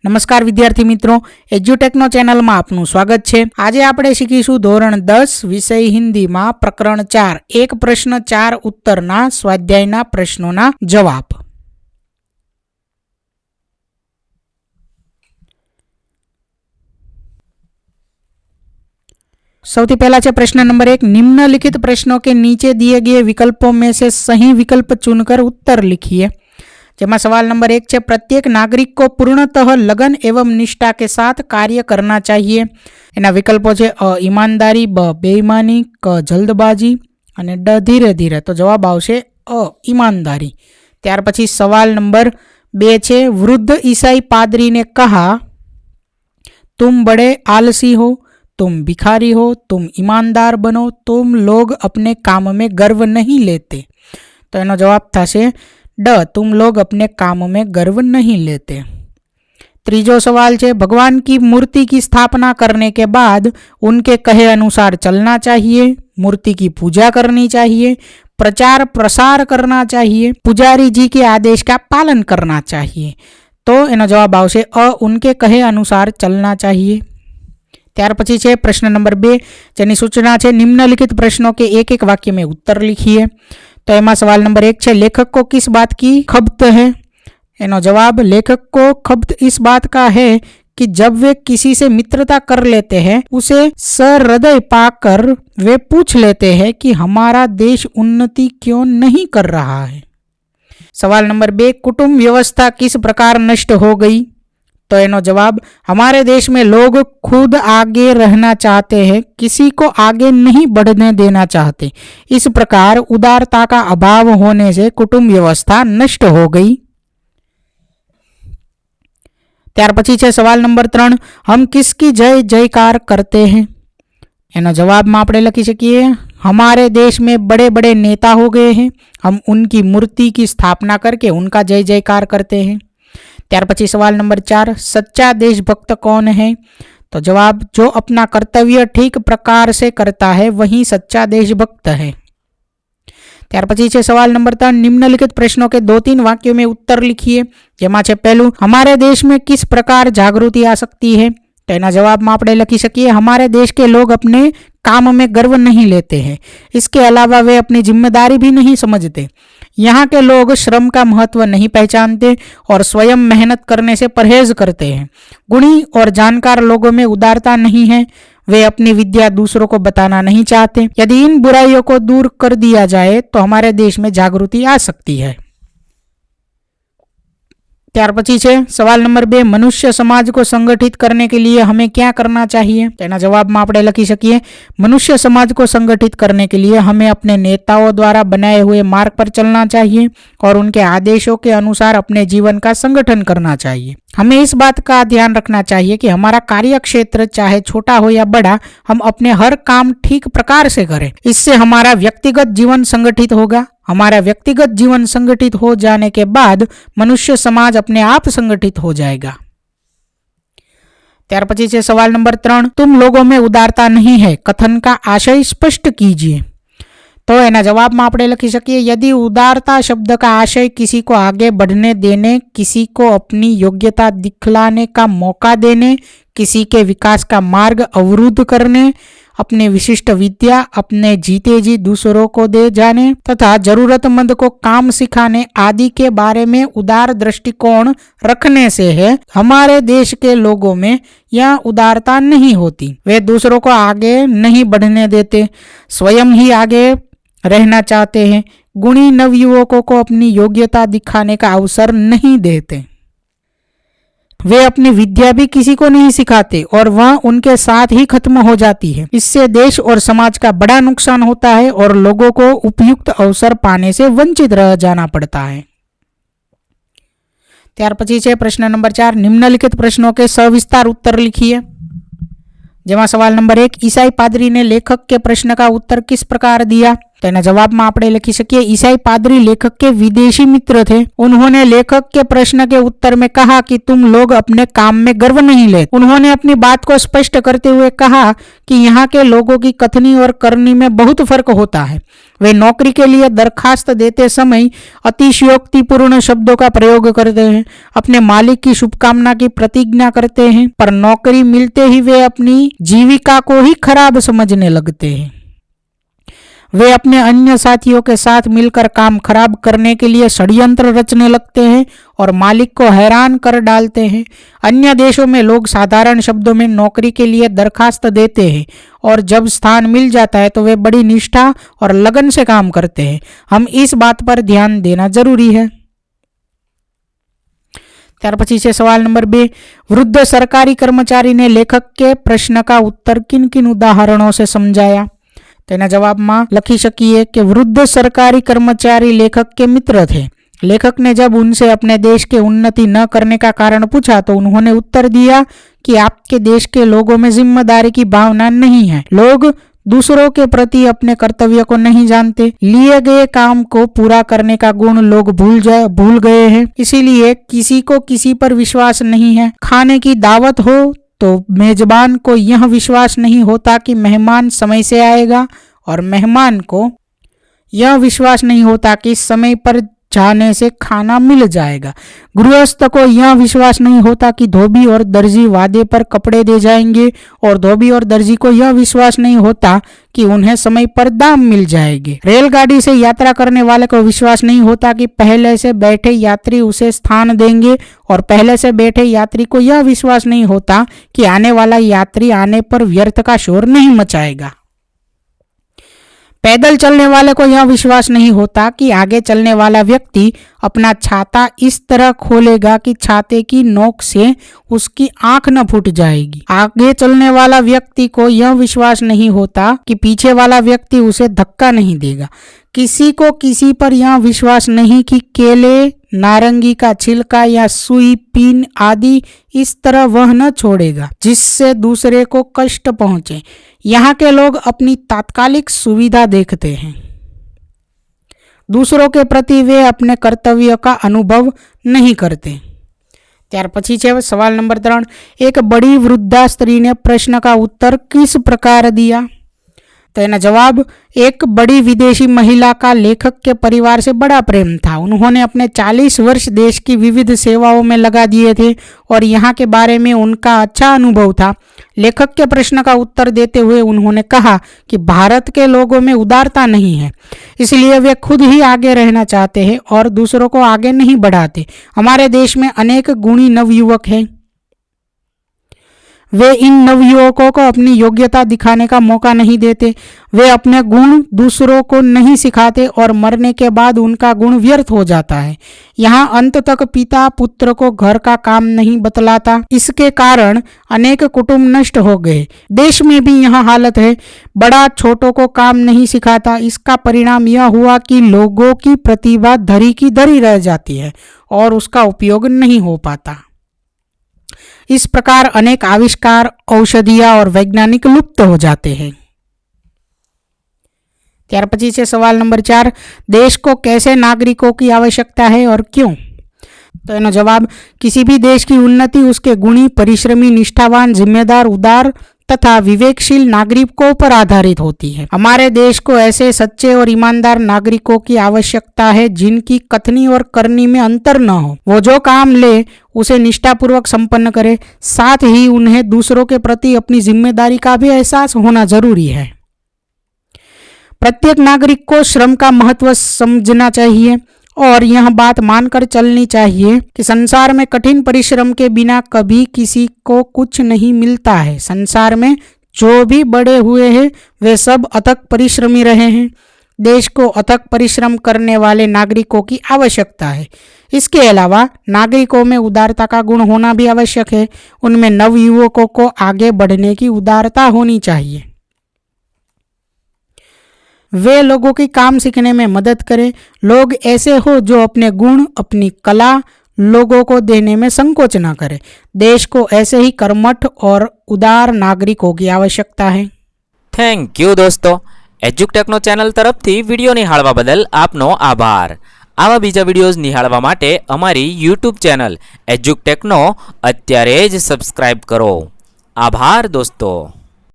नमस्कार विद्यार्थी मित्रों, एज्युटेकनो चेनल में आपનું स्वागत है। आज આપણે શીખીશું ધોરણ 10 વિષય હિન્દીમાં પ્રકરણ 4 એક પ્રશ્ન 4 ઉત્તરના સ્વાધ્યાયના પ્રશ્નોના જવાબ। સૌથી પહેલા છે પ્રશ્ન નંબર 1। निम्नलिखित प्रश्नों के नीचे दिए गए विकल्पों में से सही विकल्प चुनकर उत्तर लिखिए। जेमा सवाल नंबर 1 है, प्रत्येक नागरिक को पूर्णतः लगन एवं निष्ठा के साथ कार्य करना चाहिए। एना विकल्पों है अ ईमानदारी, ब बेईमानी, क जल्दबाजी और ड धीरे धीरे। तो जवाब आवशे अ ईमानदारी। त्यार पछी सवाल नंबर 2 है, वृद्ध ईसाई पादरी ने कहा, तुम बड़े आलसी हो, तुम भिखारी हो, तुम ईमानदार बनो, तुम लोग अपने काम में गर्व नहीं लेते। तो एनो जवाब थशे ड, तुम लोग अपने काम में गर्व नहीं लेते। तीजो सवाल है, भगवान की मूर्ति की स्थापना करने के बाद उनके कहे अनुसार चलना चाहिए, मूर्ति की पूजा करनी चाहिए, प्रचार प्रसार करना चाहिए, पुजारी जी के आदेश का पालन करना चाहिए। तो एनो जवाब आवशे अ, उनके कहे अनुसार चलना चाहिए। त्यार पछी है प्रश्न नंबर 2, जेनी सूचना है, निम्नलिखित प्रश्नों के एक एक वाक्य में उत्तर लिखिए। तो एमा सवाल नंबर 1 है, लेखक को किस बात की खपत है? एनो जवाब, लेखक को खपत इस बात का है कि जब वे किसी से मित्रता कर लेते हैं, उसे सहृदय पाकर वे पूछ लेते हैं कि हमारा देश उन्नति क्यों नहीं कर रहा है। सवाल नंबर 2, कुटुंब व्यवस्था किस प्रकार नष्ट हो गई? तो एनो जवाब, हमारे देश में लोग खुद आगे रहना चाहते हैं, किसी को आगे नहीं बढ़ने देना चाहते। इस प्रकार उदारता का अभाव होने से कुटुंब व्यवस्था नष्ट हो गई। त्यार पछी है सवाल नंबर 3, हम किसकी जय जयकार करते हैं? एनो जवाब में आपणे लखी सकीए, हमारे देश में बड़े बड़े नेता हो गए हैं, हम उनकी मूर्ति की स्थापना करके उनका जय जयकार करते हैं। त्यार पछी सवाल नंबर 4, सच्चा देशभक्त कौन है? तो जवाब, जो अपना कर्तव्य ठीक प्रकार से करता है वही सच्चा देशभक्त है। त्यार पछी है सवाल नंबर 3, निम्नलिखित प्रश्नों के 2-3 वाक्यों में उत्तर लिखिए। जेमा छे पहलू, हमारे देश में किस प्रकार जागृति आ सकती है? तो एना जवाब में आपणे लखी सकीए, हमारे देश के लोग अपने काम में गर्व नहीं लेते हैं, इसके अलावा वे अपनी जिम्मेदारी भी नहीं समझते। यहाँ के लोग श्रम का महत्व नहीं पहचानते और स्वयं मेहनत करने से परहेज करते हैं। गुणी और जानकार लोगों में उदारता नहीं है, वे अपनी विद्या दूसरों को बताना नहीं चाहते। यदि इन बुराइयों को दूर कर दिया जाए तो हमारे देश में जागृति आ सकती है। त्यार पछी है सवाल नंबर 2, मनुष्य समाज को संगठित करने के लिए हमें क्या करना चाहिए? तेना जवाब में आपणे लखी सकीए, मनुष्य समाज को संगठित करने के लिए हमें अपने नेताओं द्वारा बनाए हुए मार्ग पर चलना चाहिए और उनके आदेशों के अनुसार अपने जीवन का संगठन करना चाहिए। हमें इस बात का ध्यान रखना चाहिए कि हमारा कार्य क्षेत्र चाहे छोटा हो या बड़ा, हम अपने हर काम ठीक प्रकार से करें। इससे हमारा व्यक्तिगत जीवन संगठित होगा। हमारा व्यक्तिगत जीवन संगठित हो जाने के बाद मनुष्य समाज अपने आप संगठित हो जाएगा। त्यार पछी है सवाल नंबर 3, तुम लोगों में उदारता नहीं है, कथन का आशय स्पष्ट कीजिए। तो एना जवाब में आपणे लखी सकीए, यदि उदारता शब्द का आशय किसी को आगे बढ़ने देने, किसी को अपनी योग्यता दिखलाने का मौका देने, किसी के विकास का मार्ग अवरुद्ध करने, अपने विशिष्ट विद्या अपने जीते जी दूसरों को दे जाने तथा जरूरतमंद को काम सिखाने आदि के बारे में उदार दृष्टिकोण रखने से है। हमारे देश के लोगों में यह उदारता नहीं होती, वे दूसरों को आगे नहीं बढ़ने देते, स्वयं ही आगे रहना चाहते हैं। गुणी नवयुवकों को अपनी योग्यता दिखाने का अवसर नहीं देते, वे अपनी विद्या भी किसी को नहीं सिखाते और वह उनके साथ ही खत्म हो जाती है। इससे देश और समाज का बड़ा नुकसान होता है और लोगों को उपयुक्त अवसर पाने से वंचित रह जाना पड़ता है। त्यार पछी है प्रश्न नंबर 4, निम्नलिखित प्रश्नों के सविस्तार उत्तर लिखिए। जेमा सवाल नंबर 1, ईसाई पादरी ने लेखक के प्रश्न का उत्तर किस प्रकार दिया? તેના જવાબમાં આપણે લખી શકીએ ईसाई पादरी लेखक के विदेशी मित्र थे। उन्होंने लेखक के प्रश्न के उत्तर में कहा कि तुम लोग अपने काम में गर्व नहीं लेते। उन्होंने अपनी बात को स्पष्ट करते हुए कहा कि यहाँ के लोगों की कथनी और करनी में बहुत फर्क होता है। वे नौकरी के लिए दरखास्त देते समय अतिशयोक्तिपूर्ण शब्दों का प्रयोग करते हैं, अपने मालिक की शुभकामना की प्रतिज्ञा करते हैं, पर नौकरी मिलते ही वे अपनी जीविका को ही खराब समझने लगते हैं। वे अपने अन्य साथियों के साथ मिलकर काम खराब करने के लिए षड्यंत्र रचने लगते हैं और मालिक को हैरान कर डालते हैं। अन्य देशों में लोग साधारण शब्दों में नौकरी के लिए दरखास्त देते हैं और जब स्थान मिल जाता है तो वे बड़ी निष्ठा और लगन से काम करते हैं। हम इस बात पर ध्यान देना जरूरी है। ત્યાર પછી છે સવાલ નંબર 2, વૃદ્ધ સરકારી કર્મચારી ने लेखक के प्रश्न का उत्तर किन किन उदाहरणों से समझाया। तेना जवाबમાં લખી શકીએ कि वृद्ध सरकारी कर्मचारी लेखक के मित्र थे। लेखक ने जब उनसे अपने देश के उन्नति न करने का कारण पूछा तो उन्होंने उत्तर दिया कि आपके देश के लोगों में जिम्मेदारी की भावना नहीं है। लोग दूसरों के प्रति अपने कर्तव्य को नहीं जानते। लिए गए काम को पूरा करने का गुण लोग भूल गए हैं। इसीलिए किसी को किसी पर विश्वास नहीं है। खाने की दावत हो तो मेजबान को यह विश्वास नहीं होता कि मेहमान समय से आएगा और मेहमान को यह विश्वास नहीं होता कि समय पर जाने से खाना मिल जाएगा। गृहस्थ को यह विश्वास नहीं होता कि धोबी और दर्जी वादे पर कपड़े दे जाएंगे और धोबी और दर्जी को यह विश्वास नहीं होता कि उन्हें समय पर दाम मिल जाएंगे। रेलगाड़ी से यात्रा करने वाले को विश्वास नहीं होता कि पहले से बैठे यात्री उसे स्थान देंगे और पहले से बैठे यात्री को यह विश्वास नहीं होता कि आने वाला यात्री आने पर व्यर्थ का शोर नहीं मचाएगा। पैदल चलने वाले को यह विश्वास नहीं होता कि आगे चलने वाला व्यक्ति अपना छाता इस तरह खोलेगा कि छाते की नोक से उसकी आंख न फूट जाएगी। आगे चलने वाला व्यक्ति को यह विश्वास नहीं होता कि पीछे वाला व्यक्ति उसे धक्का नहीं देगा। किसी को किसी पर यह विश्वास नहीं कि केले, नारंगी का छिलका या सुई, पिन आदि इस तरह वह न छोड़ेगा जिससे दूसरे को कष्ट पहुंचे। यहाँ के लोग अपनी तात्कालिक सुविधा देखते हैं। दूसरों के प्रति वे अपने कर्तव्य का अनुभव नहीं करते। ત્યાર પછી છે સવાલ નંબર 3, एक बड़ी वृद्धा स्त्री ने प्रश्न का उत्तर किस प्रकार दिया। तो एना जवाब, एक बड़ी विदेशी महिला का लेखक के परिवार से बड़ा प्रेम था। उन्होंने अपने 40 वर्ष देश की विविध सेवाओं में लगा दिए थे और यहाँ के बारे में उनका अच्छा अनुभव था। लेखक के प्रश्न का उत्तर देते हुए उन्होंने कहा कि भारत के लोगों में उदारता नहीं है, इसलिए वे खुद ही आगे रहना चाहते हैं और दूसरों को आगे नहीं बढ़ाते। हमारे देश में अनेक गुणी नवयुवक हैं। वे इन नवयुवकों को अपनी योग्यता दिखाने का मौका नहीं देते। वे अपने गुण दूसरों को नहीं सिखाते और मरने के बाद उनका गुण व्यर्थ हो जाता है। यहाँ अंत तक पिता पुत्र को घर का काम नहीं बतलाता। इसके कारण अनेक कुटुंब नष्ट हो गए। देश में भी यह हालत है। बड़ा छोटों को काम नहीं सिखाता। इसका परिणाम यह हुआ कि लोगों की प्रतिभा धरी की धरी रह जाती है और उसका उपयोग नहीं हो पाता। इस प्रकार अनेक आविष्कार, औषधियां और वैज्ञानिक लुप्त हो जाते हैं। ત્યાર પછી છે સવાલ નંબર 4, देश को कैसे नागरिकों की आवश्यकता है और क्यों। तो एनो जवाब, किसी भी देश की उन्नति उसके गुणी, परिश्रमी, निष्ठावान, जिम्मेदार, उदार तथा विवेकशील नागरिकों पर आधारित होती है। हमारे देश को ऐसे सच्चे और ईमानदार नागरिकों की आवश्यकता है जिनकी कथनी और करनी में अंतर न हो। वो जो काम ले उसे निष्ठापूर्वक संपन्न करे, साथ ही उन्हें दूसरों के प्रति अपनी जिम्मेदारी का भी एहसास होना जरूरी है। प्रत्येक नागरिक को श्रम का महत्व समझना चाहिए और यह बात मानकर चलनी चाहिए कि संसार में कठिन परिश्रम के बिना कभी किसी को कुछ नहीं मिलता है। संसार में जो भी बड़े हुए हैं वे सब अथक परिश्रमी रहे हैं। देश को अथक परिश्रम करने वाले नागरिकों की आवश्यकता है। इसके अलावा नागरिकों में उदारता का गुण होना भी आवश्यक है। उनमें नवयुवकों को आगे बढ़ने की उदारता होनी चाहिए। वे लोगों की काम सीखने में मदद करें। लोग ऐसे हो जो अपने गुण, अपनी कला लोगों को देने में संकोच न करें। देश को ऐसे ही कर्मठ और उदार नागरिकों की आवश्यकता है। थैंक यू दोस्तों। એજ્યુકટેકનો ચેનલ તરફથી વિડીયો નિહાળવા બદલ આપનો આભાર. આવા બીજા વિડીયોઝ નિહાળવા માટે અમારી યુટ્યુબ ચેનલ એજ્યુકટેકનો અત્યારે જ સબસ્ક્રાઇબ કરો. આભાર દોસ્તો.